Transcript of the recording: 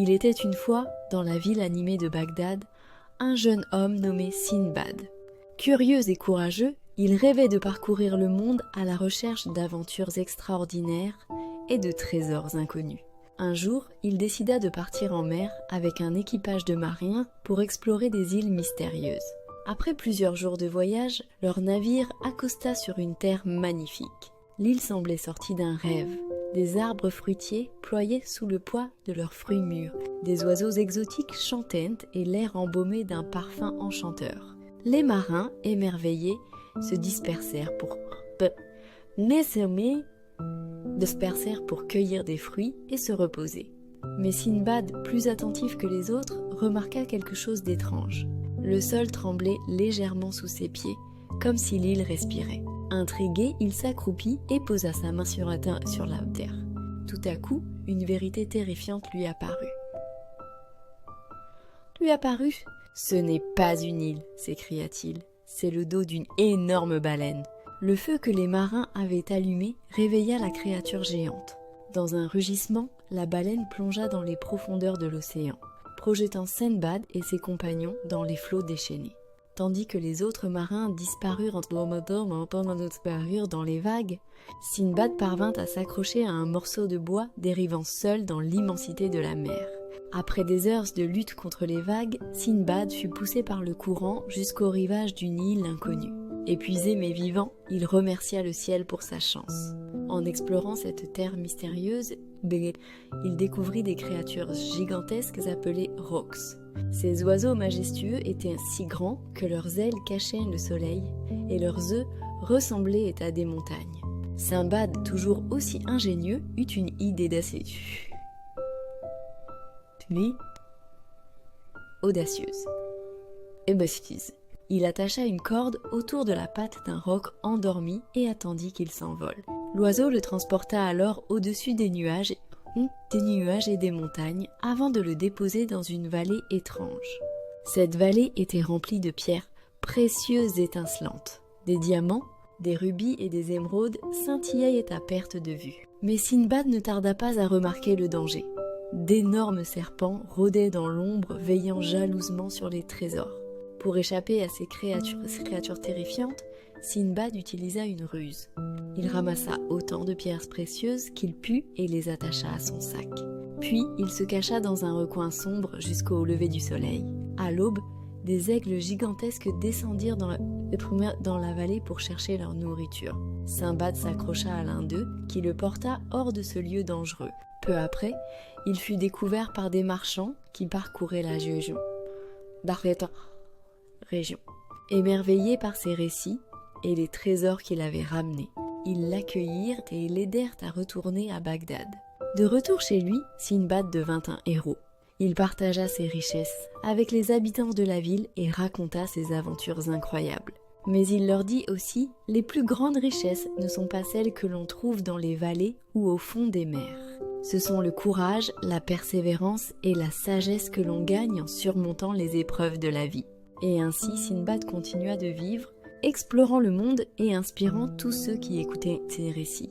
Il était une fois, dans la ville animée de Bagdad, un jeune homme nommé Sindbad. Curieux et courageux, il rêvait de parcourir le monde à la recherche d'aventures extraordinaires et de trésors inconnus. Un jour, il décida de partir en mer avec un équipage de marins pour explorer des îles mystérieuses. Après plusieurs jours de voyage, leur navire accosta sur une terre magnifique. L'île semblait sortie d'un rêve. Des arbres fruitiers ployaient sous le poids de leurs fruits mûrs. Des oiseaux exotiques chantaient et l'air embaumé d'un parfum enchanteur. Les marins, émerveillés, se dispersèrent pour cueillir des fruits et se reposer. Mais Sindbad, plus attentif que les autres, remarqua quelque chose d'étrange. Le sol tremblait légèrement sous ses pieds, comme si l'île respirait. Intrigué, il s'accroupit et posa sa main sur la terre. Tout à coup, une vérité terrifiante lui apparut. Ce n'est pas une île, s'écria-t-il. C'est le dos d'une énorme baleine. Le feu que les marins avaient allumé réveilla la créature géante. Dans un rugissement, la baleine plongea dans les profondeurs de l'océan, projetant Sindbad et ses compagnons dans les flots déchaînés. Tandis que les autres marins disparurent dans les vagues, Sindbad parvint à s'accrocher à un morceau de bois dérivant seul dans l'immensité de la mer. Après des heures de lutte contre les vagues, Sindbad fut poussé par le courant jusqu'au rivage d'une île inconnue. Épuisé mais vivant, il remercia le ciel pour sa chance. En explorant cette terre mystérieuse, il découvrit des créatures gigantesques appelées Rocs. Ces oiseaux majestueux étaient si grands que leurs ailes cachaient le soleil et leurs œufs ressemblaient à des montagnes. Sindbad, toujours aussi ingénieux, eut une idée audacieuse. Il attacha une corde autour de la patte d'un roc endormi et attendit qu'il s'envole. L'oiseau le transporta alors au-dessus des nuages et des montagnes avant de le déposer dans une vallée étrange. Cette vallée était remplie de pierres précieuses étincelantes. Des diamants, des rubis et des émeraudes scintillaient à perte de vue. Mais Sindbad ne tarda pas à remarquer le danger. D'énormes serpents rôdaient dans l'ombre, veillant jalousement sur les trésors. Pour échapper à ces créatures terrifiantes, Sindbad utilisa une ruse. Il ramassa autant de pierres précieuses qu'il put et les attacha à son sac. Puis il se cacha dans un recoin sombre jusqu'au lever du soleil. À l'aube, des aigles gigantesques descendirent dans la vallée pour chercher leur nourriture. Sindbad s'accrocha à l'un d'eux, qui le porta hors de ce lieu dangereux. Peu après, il fut découvert par des marchands qui parcouraient la région. Émerveillés par ses récits et les trésors qu'il avait ramenés, ils l'accueillirent et l'aidèrent à retourner à Bagdad. De retour chez lui, Sindbad devint un héros. Il partagea ses richesses avec les habitants de la ville et raconta ses aventures incroyables. Mais il leur dit aussi, les plus grandes richesses ne sont pas celles que l'on trouve dans les vallées ou au fond des mers. Ce sont le courage, la persévérance et la sagesse que l'on gagne en surmontant les épreuves de la vie. Et ainsi, Sindbad continua de vivre, explorant le monde et inspirant tous ceux qui écoutaient ses récits.